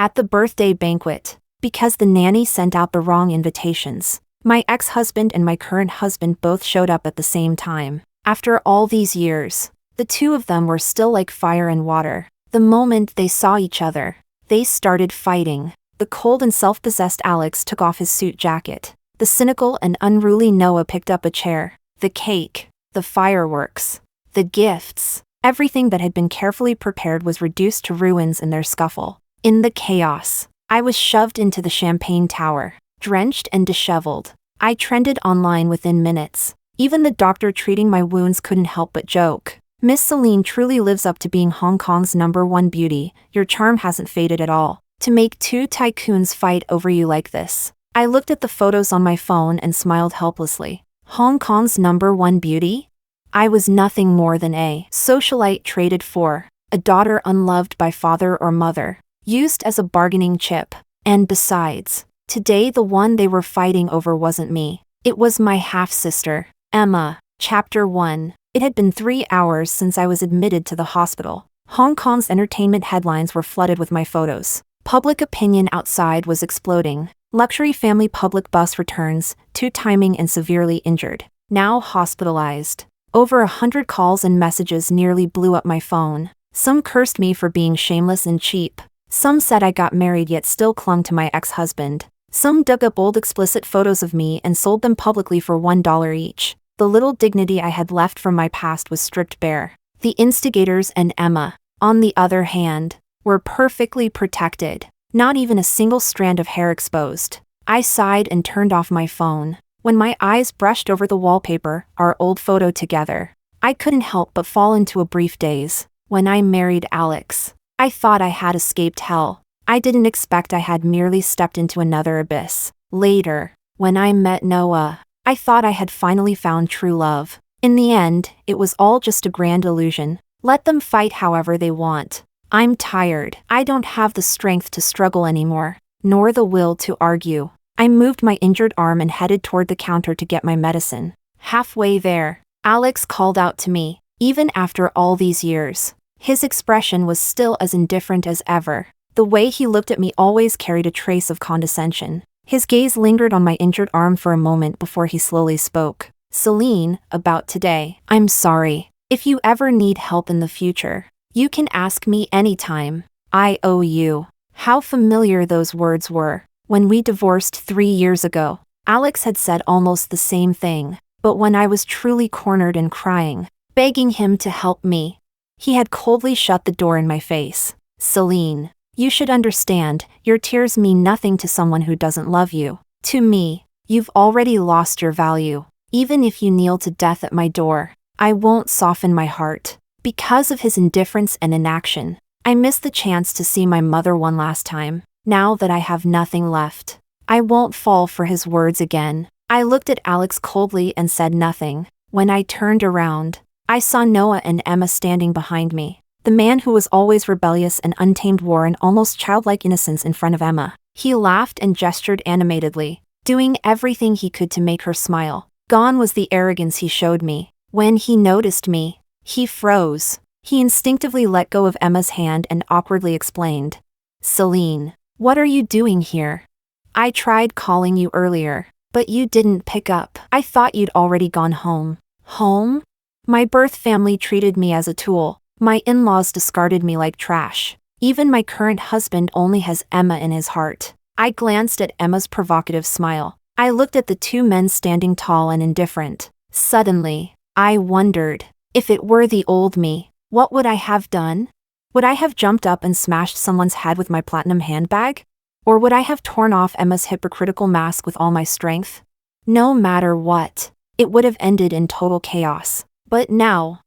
At the birthday banquet. Because the nanny sent out the wrong invitations. My ex-husband and my current husband both showed up at the same time. After all these years, the two of them were still like fire and water. The moment they saw each other, they started fighting. The cold and self-possessed Alex took off his suit jacket. The cynical and unruly Noah picked up a chair. The cake, the fireworks, the gifts, everything that had been carefully prepared was reduced to ruins in their scuffle. In the chaos, I was shoved into the champagne tower, drenched and disheveled. I trended online within minutes. Even the doctor treating my wounds couldn't help but joke. Miss Celine truly lives up to being Hong Kong's #1 beauty. Your charm hasn't faded at all. To make two tycoons fight over you like this. I looked at the photos on my phone and smiled helplessly. Hong Kong's #1 beauty? I was nothing more than a socialite traded for, a daughter unloved by father or mother, used as a bargaining chip. And besides, today the one they were fighting over wasn't me. It was my half-sister, Emma. Chapter 1. It had been 3 hours since I was admitted to the hospital. Hong Kong's entertainment headlines were flooded with my photos. Public opinion outside was exploding. Luxury family public bus returns, two timing and severely injured. Now hospitalized. Over 100 calls and messages nearly blew up my phone. Some cursed me for being shameless and cheap. Some said I got married yet still clung to my ex-husband. Some dug up old explicit photos of me and sold them publicly for $1 each. The little dignity I had left from my past was stripped bare. The instigators and Emma, on the other hand, were perfectly protected. Not even a single strand of hair exposed. I sighed and turned off my phone. When my eyes brushed over the wallpaper, our old photo together, I couldn't help but fall into a brief daze. When I married Alex, I thought I had escaped hell. I didn't expect I had merely stepped into another abyss. Later, when I met Noah, I thought I had finally found true love. In the end, it was all just a grand illusion. Let them fight however they want. I'm tired. I don't have the strength to struggle anymore, nor the will to argue. I moved my injured arm and headed toward the counter to get my medicine. Halfway there, Alex called out to me, even after all these years. His expression was still as indifferent as ever. The way he looked at me always carried a trace of condescension. His gaze lingered on my injured arm for a moment before he slowly spoke. Celine, about today. I'm sorry. If you ever need help in the future, you can ask me anytime. I owe you. How familiar those words were. When we divorced 3 years ago, Alex had said almost the same thing. But when I was truly cornered and crying, begging him to help me, he had coldly shut the door in my face. Celine, you should understand, your tears mean nothing to someone who doesn't love you. To me, you've already lost your value. Even if you kneel to death at my door, I won't soften my heart. Because of his indifference and inaction, I missed the chance to see my mother one last time. Now that I have nothing left, I won't fall for his words again. I looked at Alex coldly and said nothing. When I turned around, I saw Noah and Emma standing behind me. The man who was always rebellious and untamed wore an almost childlike innocence in front of Emma. He laughed and gestured animatedly, doing everything he could to make her smile. Gone was the arrogance he showed me. When he noticed me, he froze. He instinctively let go of Emma's hand and awkwardly explained. Celine, what are you doing here? I tried calling you earlier, but you didn't pick up. I thought you'd already gone home. Home? My birth family treated me as a tool. My in-laws discarded me like trash. Even my current husband only has Emma in his heart. I glanced at Emma's provocative smile. I looked at the two men standing tall and indifferent. Suddenly, I wondered, if it were the old me, what would I have done? Would I have jumped up and smashed someone's head with my platinum handbag? Or would I have torn off Emma's hypocritical mask with all my strength? No matter what, it would have ended in total chaos. But now,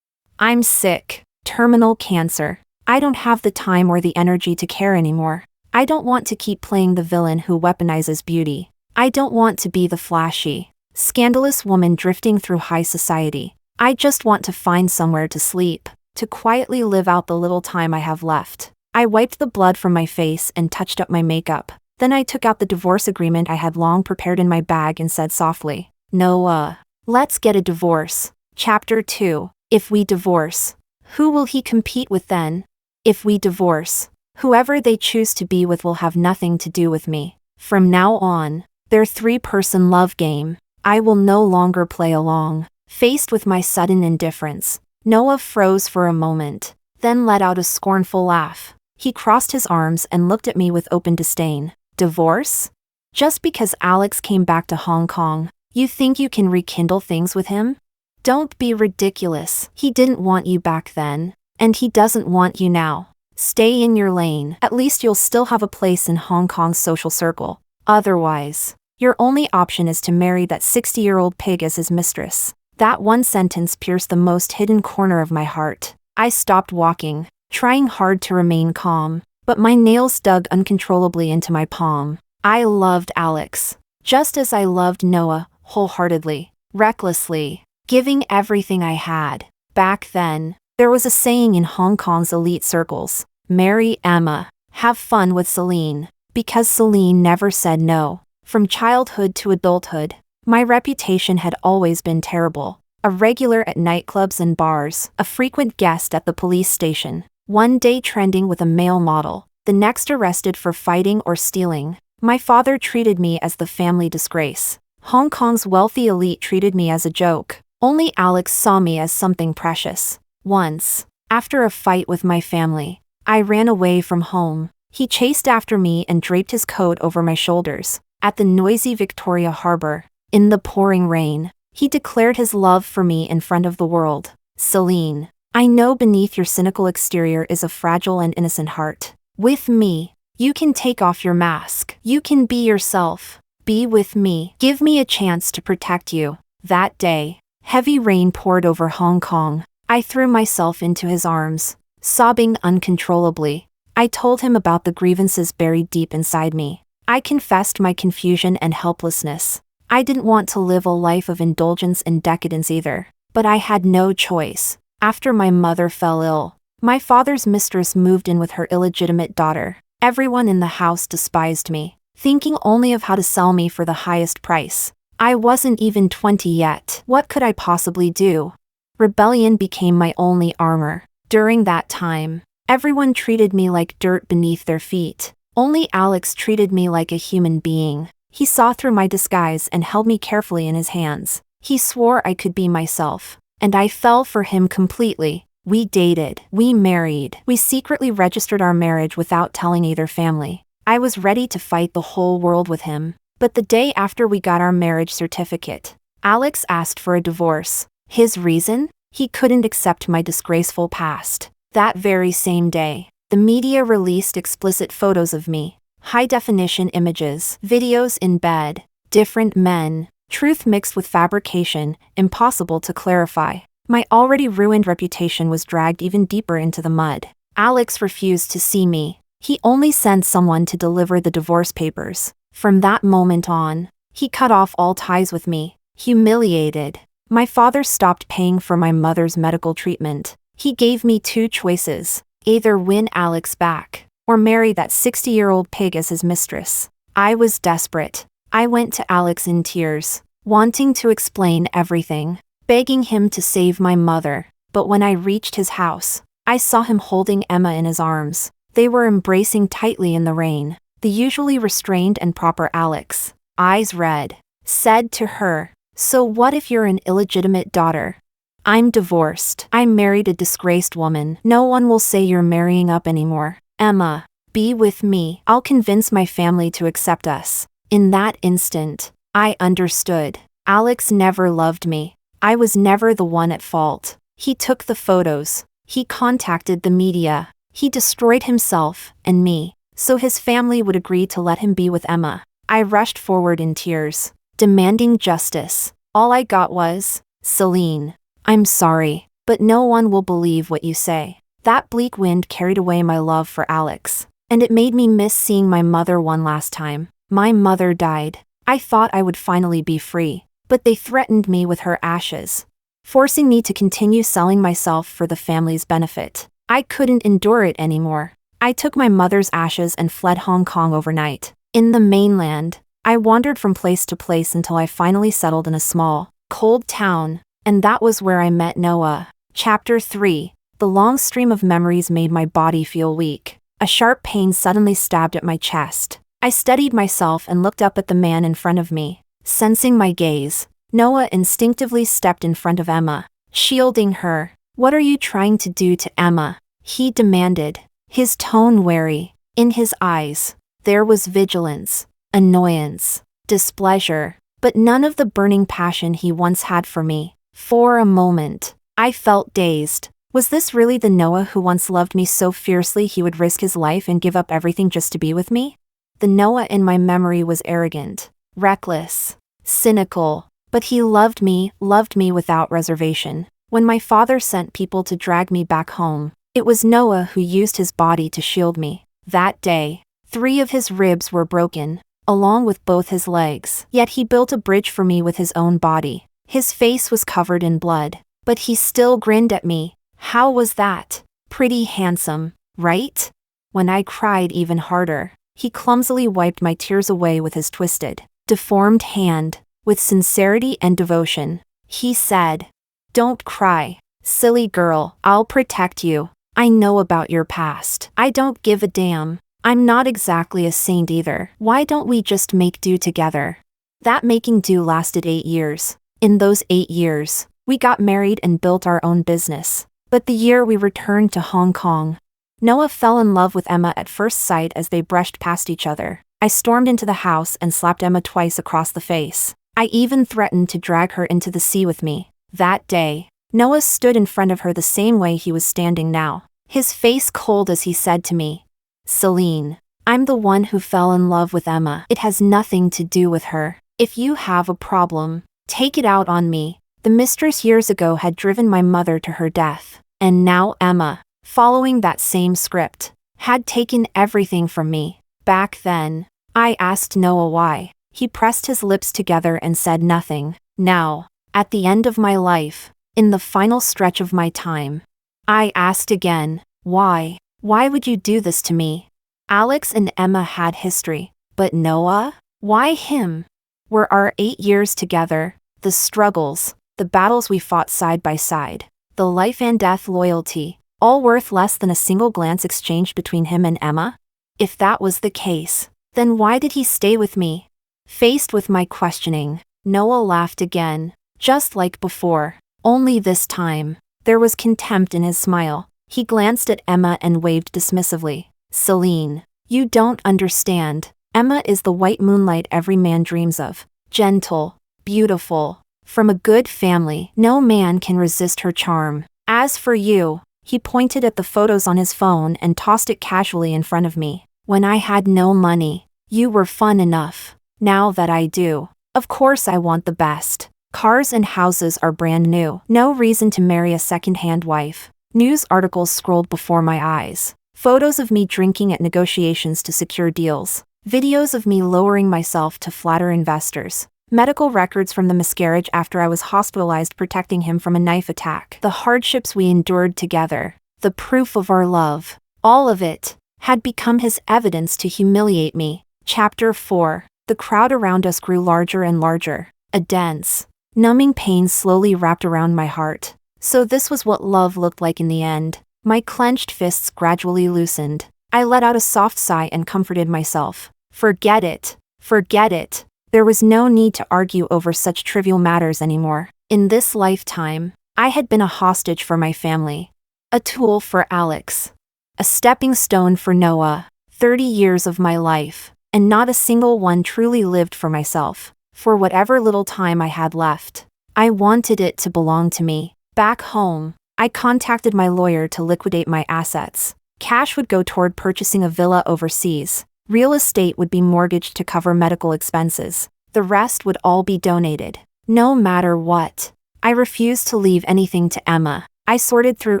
I'm sick. Terminal cancer. I don't have the time or the energy to care anymore. I don't want to keep playing the villain who weaponizes beauty. I don't want to be the flashy, scandalous woman drifting through high society. I just want to find somewhere to sleep, to quietly live out the little time I have left. I wiped the blood from my face and touched up my makeup. Then I took out the divorce agreement I had long prepared in my bag and said softly, Noah, let's get a divorce. Chapter 2. If we divorce, who will he compete with then? If we divorce, Whoever they choose to be with will have nothing to do with me. From now on, their three-person love game, I will no longer play along. Faced with my sudden indifference, Noah froze for a moment, then let out a scornful laugh. He crossed his arms and looked at me with open disdain. Divorce? Just because Alex came back to Hong Kong, you think you can rekindle things with him? Don't be ridiculous. He didn't want you back then, and he doesn't want you now. Stay in your lane. At least you'll still have a place in Hong Kong's social circle. Otherwise, your only option is to marry that 60-year-old pig as his mistress. That one sentence pierced the most hidden corner of my heart. I stopped walking, trying hard to remain calm, but my nails dug uncontrollably into my palm. I loved Alex, just as I loved Noah, wholeheartedly, recklessly, giving everything I had. Back then, there was a saying in Hong Kong's elite circles: marry Emma, have fun with Celine, because Celine never said no. From childhood to adulthood, my reputation had always been terrible. A regular at nightclubs and bars, a frequent guest at the police station, one day trending with a male model, the next arrested for fighting or stealing. My father treated me as the family disgrace. Hong Kong's wealthy elite treated me as a joke. Only Alex saw me as something precious. Once, after a fight with my family, I ran away from home. He chased after me and draped his coat over my shoulders. At the noisy Victoria Harbour, in the pouring rain, he declared his love for me in front of the world. Celine, I know beneath your cynical exterior is a fragile and innocent heart. With me, you can take off your mask. You can be yourself. Be with me. Give me a chance to protect you. That day, heavy rain poured over Hong Kong. I threw myself into his arms, sobbing uncontrollably. I told him about the grievances buried deep inside me. I confessed my confusion and helplessness. I didn't want to live a life of indulgence and decadence either, but I had no choice. After my mother fell ill, my father's mistress moved in with her illegitimate daughter. Everyone in the house despised me, thinking only of how to sell me for the highest price. I wasn't even 20 yet. What could I possibly do? Rebellion became my only armor. During that time, everyone treated me like dirt beneath their feet. Only Alex treated me like a human being. He saw through my disguise and held me carefully in his hands. He swore I could be myself, and I fell for him completely. We dated, we married, we secretly registered our marriage without telling either family. I was ready to fight the whole world with him. But the day after we got our marriage certificate, Alex asked for a divorce. His reason? He couldn't accept my disgraceful past. That very same day, the media released explicit photos of me, high-definition images, videos in bed, different men, truth mixed with fabrication, impossible to clarify. My already ruined reputation was dragged even deeper into the mud. Alex refused to see me. He only sent someone to deliver the divorce papers. From that moment on, he cut off all ties with me. Humiliated, my father stopped paying for my mother's medical treatment. He gave me two choices: either win Alex back, or marry that 60-year-old pig as his mistress. I was desperate. I went to Alex in tears, wanting to explain everything, begging him to save my mother. But when I reached his house, I saw him holding Emma in his arms. They were embracing tightly in the rain. The usually restrained and proper Alex, eyes red, said to her, "So what if you're an illegitimate daughter? I'm divorced. I married a disgraced woman. No one will say you're marrying up anymore. Emma, be with me. I'll convince my family to accept us." In that instant, I understood. Alex never loved me. I was never the one at fault. He took the photos. He contacted the media. He destroyed himself and me, so his family would agree to let him be with Emma. I rushed forward in tears, demanding justice. All I got was, "Celine, I'm sorry, but no one will believe what you say." That bleak wind carried away my love for Alex, and it made me miss seeing my mother one last time. My mother died. I thought I would finally be free, but they threatened me with her ashes, forcing me to continue selling myself for the family's benefit. I couldn't endure it anymore. I took my mother's ashes and fled Hong Kong overnight. In the mainland, I wandered from place to place until I finally settled in a small, cold town, and that was where I met Noah. Chapter 3. The long stream of memories made my body feel weak. A sharp pain suddenly stabbed at my chest. I steadied myself and looked up at the man in front of me. Sensing my gaze, Noah instinctively stepped in front of Emma, shielding her. "What are you trying to do to Emma?" he demanded, his tone wary. In his eyes, there was vigilance, annoyance, displeasure, but none of the burning passion he once had for me. For a moment, I felt dazed. Was this really the Noah who once loved me so fiercely he would risk his life and give up everything just to be with me? The Noah in my memory was arrogant, reckless, cynical, but he loved me without reservation. When my father sent people to drag me back home, it was Noah who used his body to shield me. That day, 3 of his ribs were broken, along with both his legs. Yet he built a bridge for me with his own body. His face was covered in blood, but he still grinned at me. How was that? Pretty handsome, right? When I cried even harder, he clumsily wiped my tears away with his twisted, deformed hand. With sincerity and devotion, he said, "Don't cry, silly girl, I'll protect you. I know about your past. I don't give a damn. I'm not exactly a saint either. Why don't we just make do together?" That making do lasted 8 years. In those 8 years, we got married and built our own business. But the year we returned to Hong Kong, Noah fell in love with Emma at first sight as they brushed past each other. I stormed into the house and slapped Emma twice across the face. I even threatened to drag her into the sea with me. That day, Noah stood in front of her the same way he was standing now, his face cold as he said to me, "Celine, I'm the one who fell in love with Emma. It has nothing to do with her. If you have a problem, take it out on me." The mistress years ago had driven my mother to her death, and now Emma, following that same script, had taken everything from me. Back then, I asked Noah why. He pressed his lips together and said nothing. Now, at the end of my life, in the final stretch of my time, I asked again, why? Why would you do this to me? Alex and Emma had history, but Noah? Why him? Were our 8 years together, the struggles, the battles we fought side by side, the life and death loyalty, all worth less than a single glance exchanged between him and Emma? If that was the case, then why did he stay with me? Faced with my questioning, Noah laughed again, just like before, only this time, there was contempt in his smile. He glanced at Emma and waved dismissively. "Celine, you don't understand. Emma is the white moonlight every man dreams of. Gentle, beautiful, from a good family. No man can resist her charm. As for you," he pointed at the photos on his phone and tossed it casually in front of me. "When I had no money, you were fun enough. Now that I do, of course I want the best. Cars and houses are brand new. No reason to marry a second-hand wife." News articles scrolled before my eyes. Photos of me drinking at negotiations to secure deals. Videos of me lowering myself to flatter investors. Medical records from the miscarriage after I was hospitalized protecting him from a knife attack. The hardships we endured together. The proof of our love. All of it had become his evidence to humiliate me. Chapter 4. The crowd around us grew larger and larger. A dense, numbing pain slowly wrapped around my heart. So this was what love looked like in the end. My clenched fists gradually loosened. I let out a soft sigh and comforted myself. Forget it. Forget it. There was no need to argue over such trivial matters anymore. In this lifetime, I had been a hostage for my family. A tool for Alex. A stepping stone for Noah. 30 years of my life, and not a single one truly lived for myself. For whatever little time I had left, I wanted it to belong to me. Back home, I contacted my lawyer to liquidate my assets. Cash would go toward purchasing a villa overseas. Real estate would be mortgaged to cover medical expenses. The rest would all be donated. No matter what. I refused to leave anything to Emma. I sorted through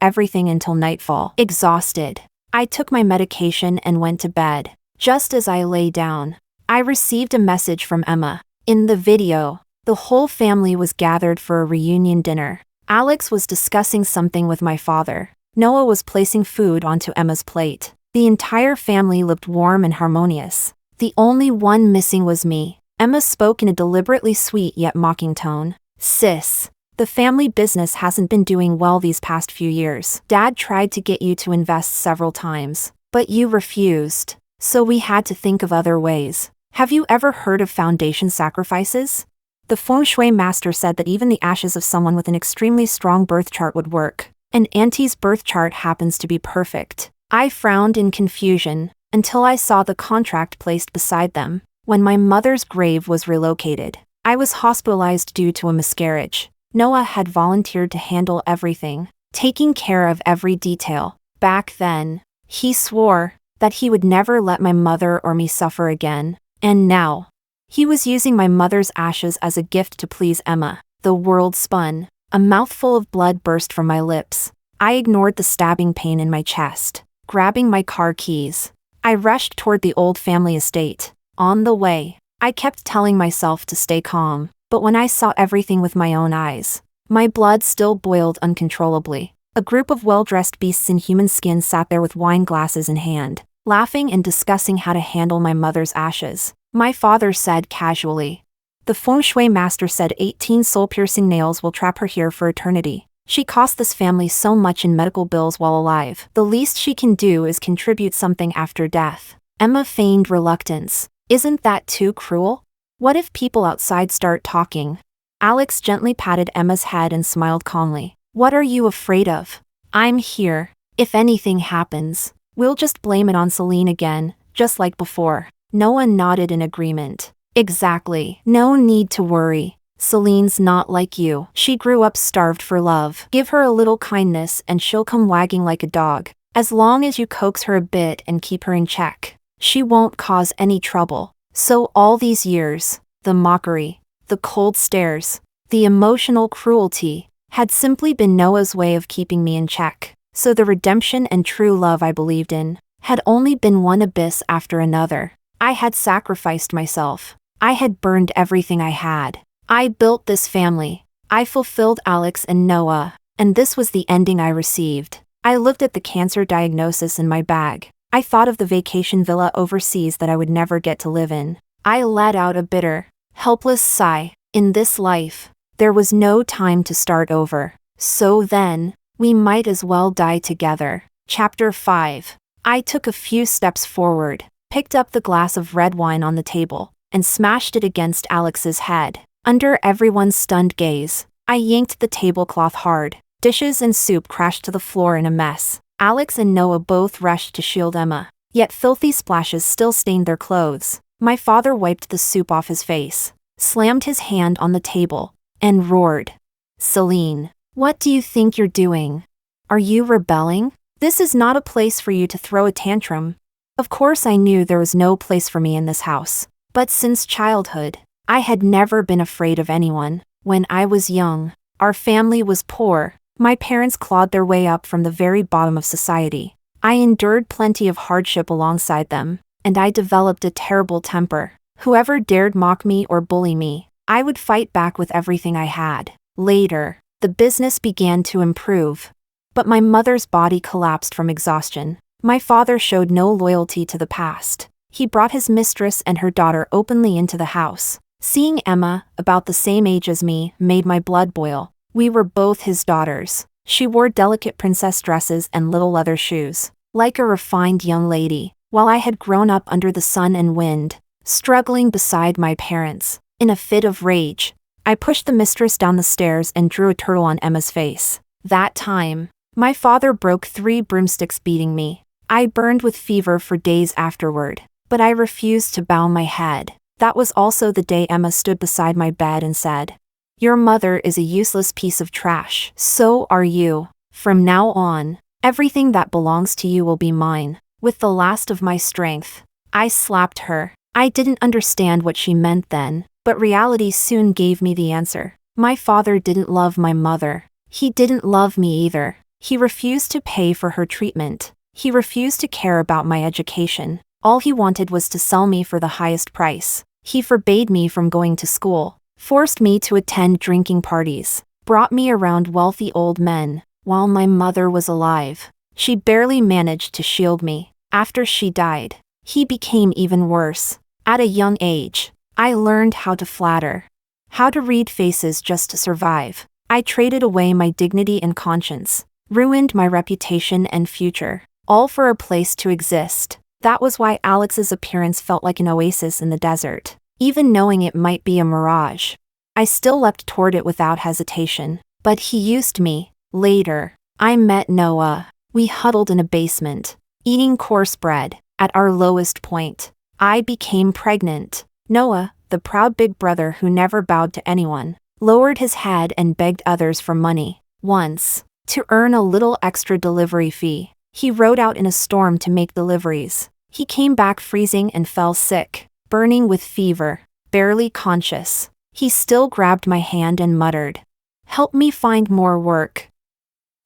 everything until nightfall. Exhausted, I took my medication and went to bed. Just as I lay down, I received a message from Emma. In the video, the whole family was gathered for a reunion dinner. Alex was discussing something with my father. Noah was placing food onto Emma's plate. The entire family looked warm and harmonious. The only one missing was me. Emma spoke in a deliberately sweet yet mocking tone. "Sis, the family business hasn't been doing well these past few years. Dad tried to get you to invest several times. But you refused. So we had to think of other ways. Have you ever heard of foundation sacrifices? The feng shui master said that even the ashes of someone with an extremely strong birth chart would work. And Auntie's birth chart happens to be perfect. I frowned in confusion until I saw the contract placed beside them. When my mother's grave was relocated, I was hospitalized due to a miscarriage. Noah had volunteered to handle everything, taking care of every detail. Back then, he swore that he would never let my mother or me suffer again. And now, he was using my mother's ashes as a gift to please Emma. The world spun. A mouthful of blood burst from my lips. I ignored the stabbing pain in my chest. Grabbing my car keys, I rushed toward the old family estate. On the way, I kept telling myself to stay calm, but when I saw everything with my own eyes, my blood still boiled uncontrollably. A group of well-dressed beasts in human skin sat there with wine glasses in hand, laughing and discussing how to handle my mother's ashes. My father said casually, "The feng shui master said 18 soul-piercing nails will trap her here for eternity. She cost this family so much in medical bills while alive. The least she can do is contribute something after death." Emma feigned reluctance. "Isn't that too cruel? What if people outside start talking?" Alex gently patted Emma's head and smiled calmly. "What are you afraid of? I'm here. If anything happens, we'll just blame it on Celine again, just like before." Noah nodded in agreement. "Exactly. No need to worry. Celine's not like you. She grew up starved for love. Give her a little kindness and she'll come wagging like a dog. As long as you coax her a bit and keep her in check, she won't cause any trouble." So all these years, the mockery, the cold stares, the emotional cruelty, had simply been Noah's way of keeping me in check. So the redemption and true love I believed in had only been one abyss after another. I had sacrificed myself. I had burned everything I had. I built this family. I fulfilled Alex and Noah, and this was the ending I received. I looked at the cancer diagnosis in my bag. I thought of the vacation villa overseas that I would never get to live in. I let out a bitter, helpless sigh. In this life, there was no time to start over. So then, we might as well die together. Chapter 5. I took a few steps forward, picked up the glass of red wine on the table, and smashed it against Alex's head. Under everyone's stunned gaze, I yanked the tablecloth hard. Dishes and soup crashed to the floor in a mess. Alex and Noah both rushed to shield Emma, yet filthy splashes still stained their clothes. My father wiped the soup off his face, slammed his hand on the table, and roared, "Celine, what do you think you're doing? Are you rebelling? This is not a place for you to throw a tantrum." Of course I knew there was no place for me in this house, but since childhood, I had never been afraid of anyone. When I was young, our family was poor. My parents clawed their way up from the very bottom of society. I endured plenty of hardship alongside them, and I developed a terrible temper. Whoever dared mock me or bully me, I would fight back with everything I had. Later, the business began to improve. But my mother's body collapsed from exhaustion. My father showed no loyalty to the past. He brought his mistress and her daughter openly into the house. Seeing Emma, about the same age as me, made my blood boil. We were both his daughters. She wore delicate princess dresses and little leather shoes, like a refined young lady, while I had grown up under the sun and wind, struggling beside my parents. In a fit of rage, I pushed the mistress down the stairs and drew a turtle on Emma's face. That time, my father broke 3 broomsticks beating me. I burned with fever for days afterward, but I refused to bow my head. That was also the day Emma stood beside my bed and said, "Your mother is a useless piece of trash. So are you. From now on, everything that belongs to you will be mine." With the last of my strength, I slapped her. I didn't understand what she meant then, but reality soon gave me the answer. My father didn't love my mother. He didn't love me either. He refused to pay for her treatment. He refused to care about my education. All he wanted was to sell me for the highest price. He forbade me from going to school, forced me to attend drinking parties, brought me around wealthy old men, while my mother was alive. She barely managed to shield me. After she died, he became even worse. At a young age, I learned how to flatter, how to read faces just to survive. I traded away my dignity and conscience, ruined my reputation and future. all for a place to exist. That was why Alex's appearance felt like an oasis in the desert, even knowing it might be a mirage. I still leapt toward it without hesitation. But he used me. Later, I met Noah. We huddled in a basement, eating coarse bread. At our lowest point, I became pregnant. Noah, the proud big brother who never bowed to anyone, lowered his head and begged others for money. Once, to earn a little extra delivery fee, he rode out in a storm to make deliveries. He came back freezing and fell sick, burning with fever, barely conscious. He still grabbed my hand and muttered, "Help me find more work.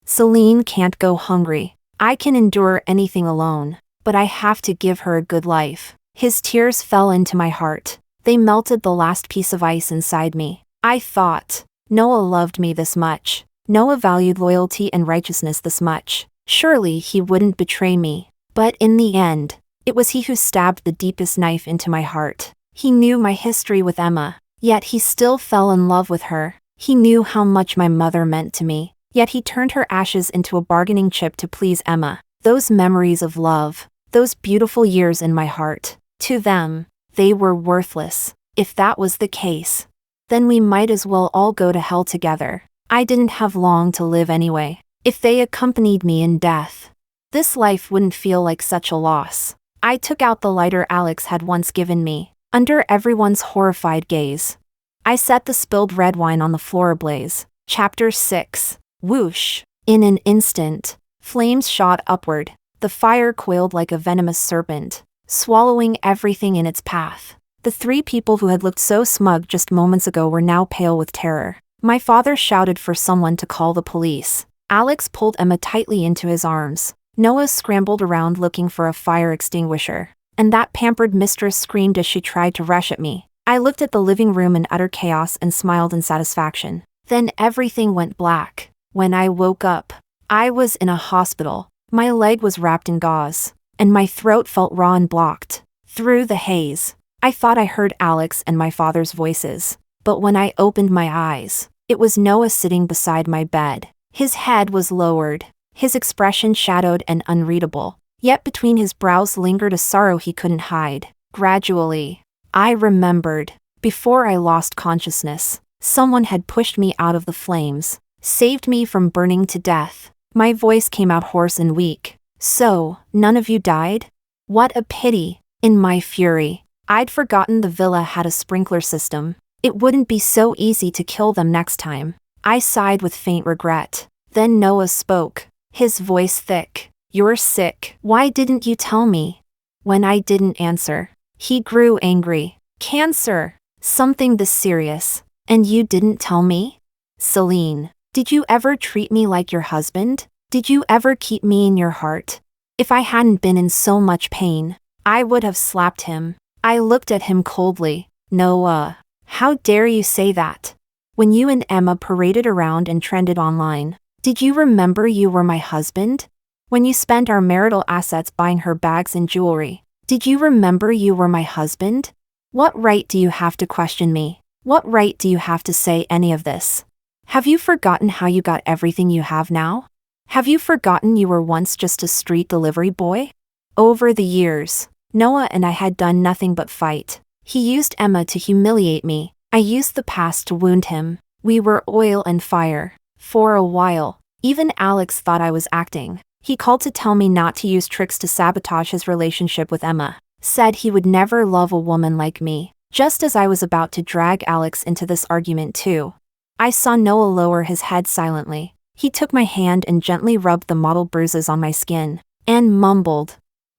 Celine can't go hungry. I can endure anything alone, but I have to give her a good life." His tears fell into my heart. They melted the last piece of ice inside me. I thought, Noah loved me this much. Noah valued loyalty and righteousness this much. Surely he wouldn't betray me. But in the end, it was he who stabbed the deepest knife into my heart. He knew my history with Emma, yet he still fell in love with her. He knew how much my mother meant to me, yet he turned her ashes into a bargaining chip to please Emma. Those memories of love, those beautiful years in my heart, to them, they were worthless. If that was the case, then we might as well all go to hell together. I didn't have long to live anyway. If they accompanied me in death, this life wouldn't feel like such a loss. I took out the lighter Alex had once given me, under everyone's horrified gaze. I set the spilled red wine on the floor ablaze. Chapter 6. Whoosh! In an instant, flames shot upward. The fire coiled like a venomous serpent, swallowing everything in its path. The three people who had looked so smug just moments ago were now pale with terror. My father shouted for someone to call the police. Alex pulled Emma tightly into his arms. Noah scrambled around looking for a fire extinguisher, and that pampered mistress screamed as she tried to rush at me. I looked at the living room in utter chaos and smiled in satisfaction. Then everything went black. When I woke up, I was in a hospital. My leg was wrapped in gauze, and my throat felt raw and blocked. Through the haze, I thought I heard Alex and my father's voices. But when I opened my eyes, it was Noah sitting beside my bed. His head was lowered, his expression shadowed and unreadable, yet between his brows lingered a sorrow he couldn't hide. Gradually, I remembered. Before I lost consciousness, someone had pushed me out of the flames, saved me from burning to death. My voice came out hoarse and weak. "So, none of you died? What a pity." In my fury, I'd forgotten the villa had a sprinkler system. It wouldn't be so easy to kill them next time. I sighed with faint regret. Then Noah spoke, his voice thick. "You're sick. Why didn't you tell me?" When I didn't answer, he grew angry. "Cancer. Something this serious. And you didn't tell me? Celine, did you ever treat me like your husband? Did you ever keep me in your heart?" If I hadn't been in so much pain, I would have slapped him. I looked at him coldly. "Noah, how dare you say that? When you and Emma paraded around and trended online, did you remember you were my husband? When you spent our marital assets buying her bags and jewelry, did you remember you were my husband? What right do you have to question me? What right do you have to say any of this? Have you forgotten how you got everything you have now? Have you forgotten you were once just a street delivery boy?" Over the years, Noah and I had done nothing but fight. He used Emma to humiliate me. I used the past to wound him. We were oil and fire. For a while, even Alex thought I was acting. He called to tell me not to use tricks to sabotage his relationship with Emma. Said he would never love a woman like me. Just as I was about to drag Alex into this argument too, I saw Noah lower his head silently. He took my hand and gently rubbed the mottled bruises on my skin, and mumbled,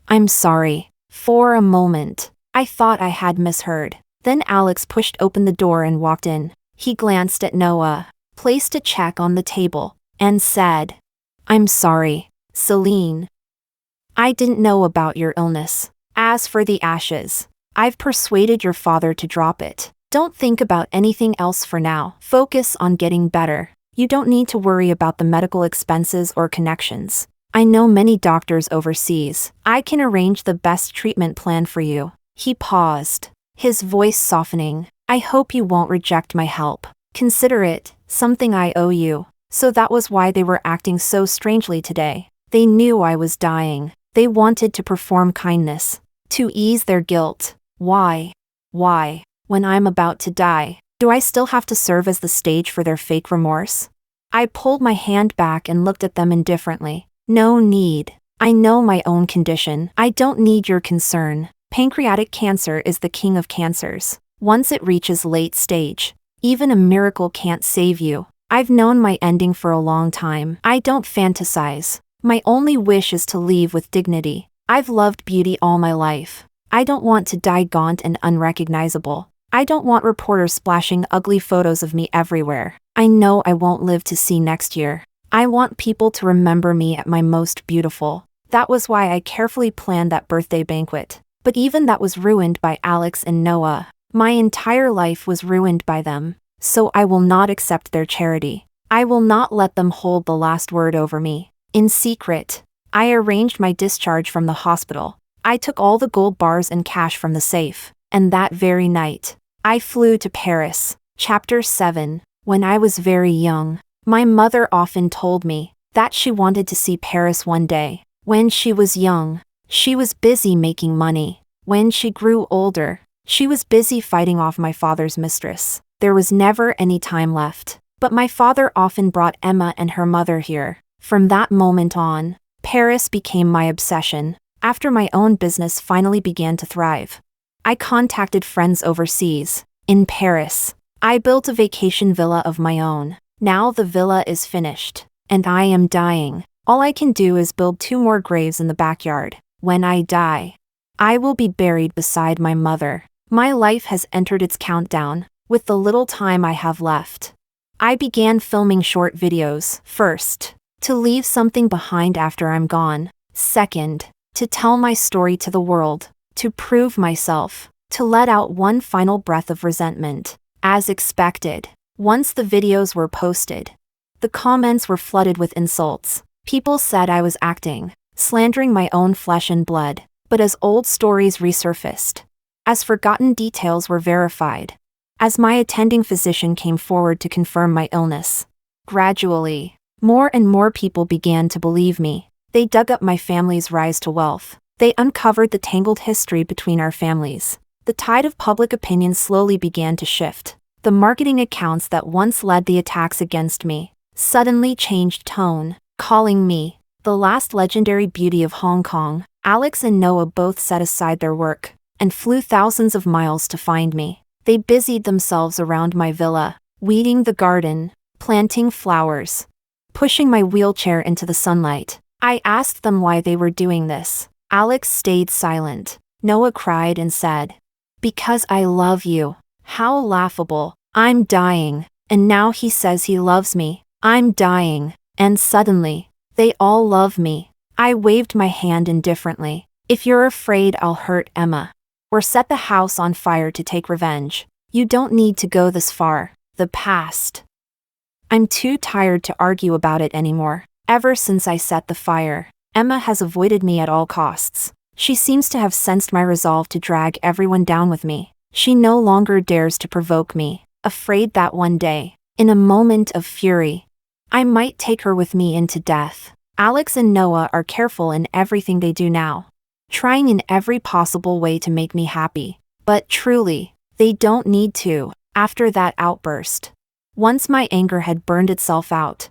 "I'm sorry." For a moment, I thought I had misheard. Then Alex pushed open the door and walked in. He glanced at Noah, placed a check on the table, and said, "I'm sorry, Celine. I didn't know about your illness. As for the ashes, I've persuaded your father to drop it. Don't think about anything else for now. Focus on getting better. You don't need to worry about the medical expenses or connections. I know many doctors overseas. I can arrange the best treatment plan for you." He paused, his voice softening. "I hope you won't reject my help. Consider it something I owe you." So that was why they were acting so strangely today. They knew I was dying. They wanted to perform kindness, to ease their guilt. Why? Why, when I'm about to die, do I still have to serve as the stage for their fake remorse? I pulled my hand back and looked at them indifferently. No need. I know my own condition. I don't need your concern. Pancreatic cancer is the king of cancers. Once it reaches late stage, even a miracle can't save you. I've known my ending for a long time. I don't fantasize. My only wish is to leave with dignity. I've loved beauty all my life. I don't want to die gaunt and unrecognizable. I don't want reporters splashing ugly photos of me everywhere. I know I won't live to see next year. I want people to remember me at my most beautiful. That was why I carefully planned that birthday banquet. But even that was ruined by Alex and Noah. My entire life was ruined by them. So I will not accept their charity. I will not let them hold the last word over me. In secret, I arranged my discharge from the hospital. I took all the gold bars and cash from the safe. And that very night, I flew to Paris. Chapter 7. When I was very young, my mother often told me that she wanted to see Paris one day. When she was young, she was busy making money. When she grew older, she was busy fighting off my father's mistress. There was never any time left. But my father often brought Emma and her mother here. From that moment on, Paris became my obsession. After my own business finally began to thrive, I contacted friends overseas. In Paris, I built a vacation villa of my own. Now the villa is finished, and I am dying. All I can do is build 2 more graves in the backyard. When I die, I will be buried beside my mother. My life has entered its countdown. With the little time I have left, I began filming short videos. First, to leave something behind after I'm gone. Second, to tell my story to the world, to prove myself, to let out one final breath of resentment. As expected, once the videos were posted, the comments were flooded with insults. People said I was acting, slandering my own flesh and blood. But as old stories resurfaced, as forgotten details were verified, as my attending physician came forward to confirm my illness, gradually, more and more people began to believe me. They dug up my family's rise to wealth. They uncovered the tangled history between our families. The tide of public opinion slowly began to shift. The marketing accounts that once led the attacks against me suddenly changed tone, calling me the last legendary beauty of Hong Kong. Alex and Noah both set aside their work and flew thousands of miles to find me. They busied themselves around my villa, weeding the garden, planting flowers, pushing my wheelchair into the sunlight. I asked them why they were doing this. Alex stayed silent. Noah cried and said, "Because I love you." How laughable. I'm dying. And now he says he loves me. I'm dying. And suddenly, they all love me. I waved my hand indifferently. If you're afraid I'll hurt Emma, or set the house on fire to take revenge, you don't need to go this far. The past. I'm too tired to argue about it anymore. Ever since I set the fire, Emma has avoided me at all costs. She seems to have sensed my resolve to drag everyone down with me. She no longer dares to provoke me, afraid that one day, in a moment of fury, I might take her with me into death. Alex and Noah are careful in everything they do now, trying in every possible way to make me happy. But truly, they don't need to. After that outburst, once my anger had burned itself out,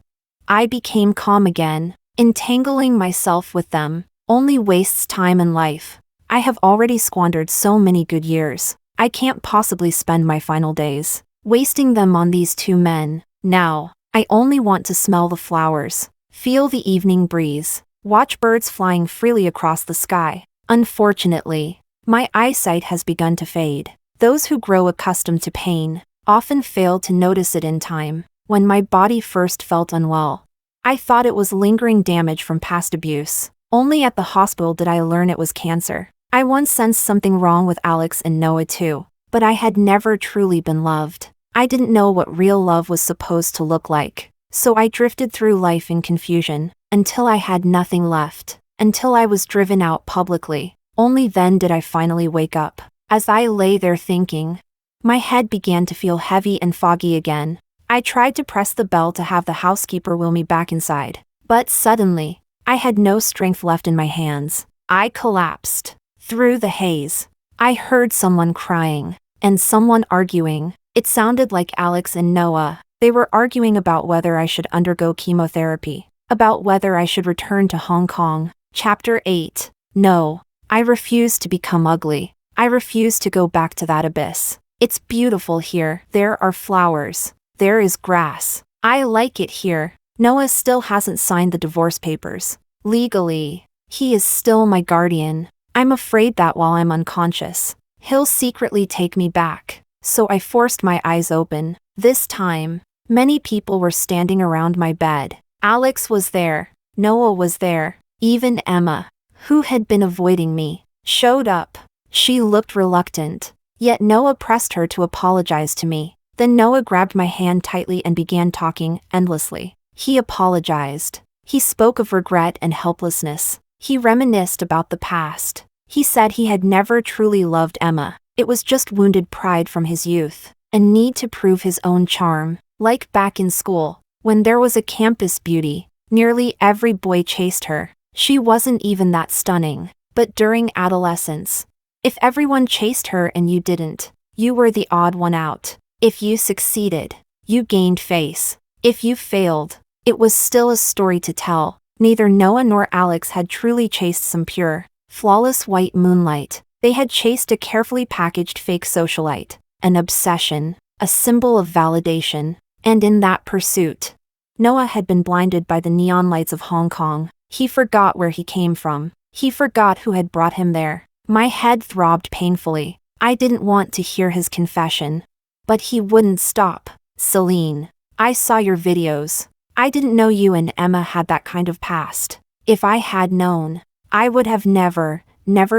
I became calm again. Entangling myself with them only wastes time and life. I have already squandered so many good years. I can't possibly spend my final days wasting them on these 2 men. Now, I only want to smell the flowers, feel the evening breeze, watch birds flying freely across the sky. Unfortunately, my eyesight has begun to fade. Those who grow accustomed to pain often fail to notice it in time. When my body first felt unwell, I thought it was lingering damage from past abuse. Only at the hospital did I learn it was cancer. I once sensed something wrong with Alex and Noah too, but I had never truly been loved. I didn't know what real love was supposed to look like. So I drifted through life in confusion, until I had nothing left, until I was driven out publicly. Only then did I finally wake up. As I lay there thinking, my head began to feel heavy and foggy again. I tried to press the bell to have the housekeeper wheel me back inside, but suddenly, I had no strength left in my hands. I collapsed. Through the haze, I heard someone crying, and someone arguing. It sounded like Alex and Noah. They were arguing about whether I should undergo chemotherapy, about whether I should return to Hong Kong. Chapter 8. No. I refuse to become ugly. I refuse to go back to that abyss. It's beautiful here. There are flowers. There is grass. I like it here. Noah still hasn't signed the divorce papers. Legally, he is still my guardian. I'm afraid that while I'm unconscious, he'll secretly take me back. So I forced my eyes open. This time, many people were standing around my bed. Alex was there. Noah was there. Even Emma, who had been avoiding me, showed up. She looked reluctant. Yet Noah pressed her to apologize to me. Then Noah grabbed my hand tightly and began talking endlessly. He apologized. He spoke of regret and helplessness. He reminisced about the past. He said he had never truly loved Emma. It was just wounded pride from his youth, a need to prove his own charm. Like back in school, when there was a campus beauty, nearly every boy chased her. She wasn't even that stunning. But during adolescence, if everyone chased her and you didn't, you were the odd one out. If you succeeded, you gained face. If you failed, it was still a story to tell. Neither Noah nor Alex had truly chased some pure, flawless white moonlight. They had chased a carefully packaged fake socialite, an obsession, a symbol of validation. And in that pursuit, Noah had been blinded by the neon lights of Hong Kong. He forgot where he came from. He forgot who had brought him there. My head throbbed painfully. I didn't want to hear his confession. But he wouldn't stop. Celine, I saw your videos. I didn't know you and Emma had that kind of past. If I had known, I would have never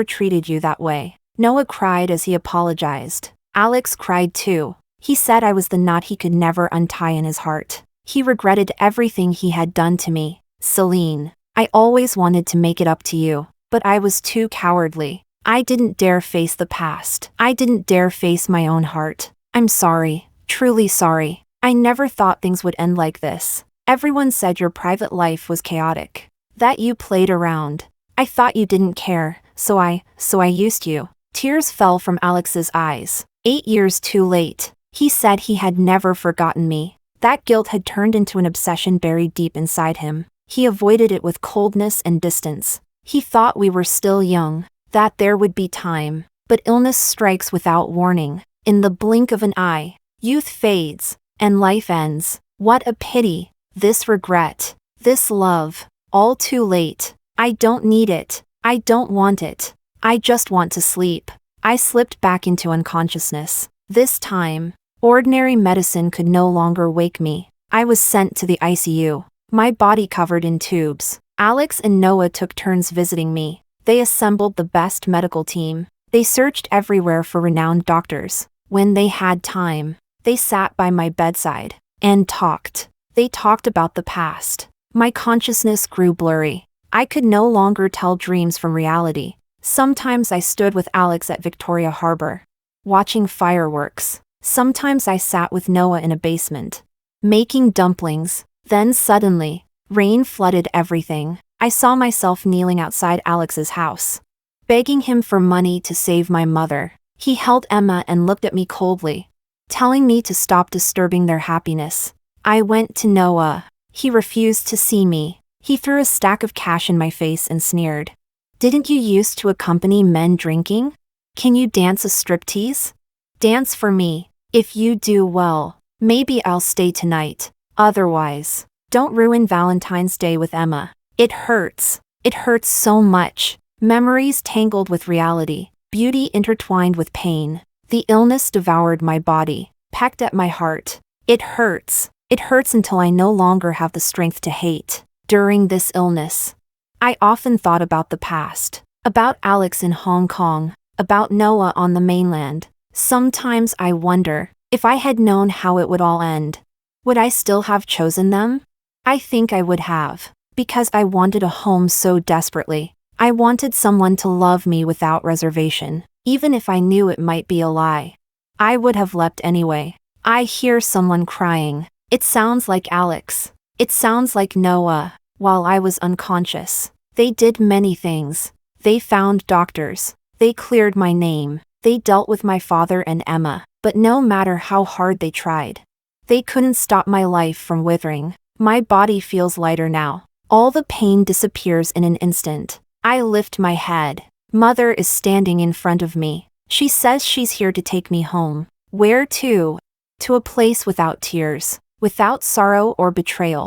treated you that way. Noah cried as he apologized. Alex cried too. He said I was the knot he could never untie in his heart. He regretted everything he had done to me. Celine, I always wanted to make it up to you, but I was too cowardly. I didn't dare face the past. I didn't dare face my own heart. I'm sorry, truly sorry. I never thought things would end like this. Everyone said your private life was chaotic, that you played around. I thought you didn't care, so I used you. Tears fell from Alex's eyes. 8 years too late. He said he had never forgotten me. That guilt had turned into an obsession buried deep inside him. He avoided it with coldness and distance. He thought we were still young, that there would be time. But illness strikes without warning. In the blink of an eye, youth fades, and life ends. What a pity. This regret, this love, all too late. I don't need it. I don't want it. I just want to sleep. I slipped back into unconsciousness. This time, ordinary medicine could no longer wake me. I was sent to the ICU, my body covered in tubes. Alex and Noah took turns visiting me. They assembled the best medical team. They searched everywhere for renowned doctors. When they had time, they sat by my bedside and talked. They talked about the past. My consciousness grew blurry. I could no longer tell dreams from reality. Sometimes I stood with Alex at Victoria Harbor, watching fireworks. Sometimes I sat with Noah in a basement, making dumplings. Then suddenly, rain flooded everything. I saw myself kneeling outside Alex's house, begging him for money to save my mother. He held Emma and looked at me coldly, telling me to stop disturbing their happiness. I went to Noah. He refused to see me. He threw a stack of cash in my face and sneered. Didn't you used to accompany men drinking? Can you dance a striptease? Dance for me. If you do well, maybe I'll stay tonight. Otherwise, don't ruin Valentine's Day with Emma. It hurts. It hurts so much. Memories tangled with reality. Beauty intertwined with pain. The illness devoured my body, pecked at my heart. It hurts. It hurts until I no longer have the strength to hate. During this illness, I often thought about the past, about Alex in Hong Kong, about Noah on the mainland. Sometimes I wonder, if I had known how it would all end, would I still have chosen them? I think I would have, because I wanted a home so desperately. I wanted someone to love me without reservation, even if I knew it might be a lie. I would have leapt anyway. I hear someone crying. It sounds like Alex. It sounds like Noah. while I was unconscious. They did many things. They found doctors. They cleared my name. They dealt with my father and Emma. But no matter how hard they tried, they couldn't stop my life from withering. My body feels lighter now. All the pain disappears in an instant. I lift my head. Mother is standing in front of me. She says she's here to take me home. Where to? To a place without tears, without sorrow or betrayal.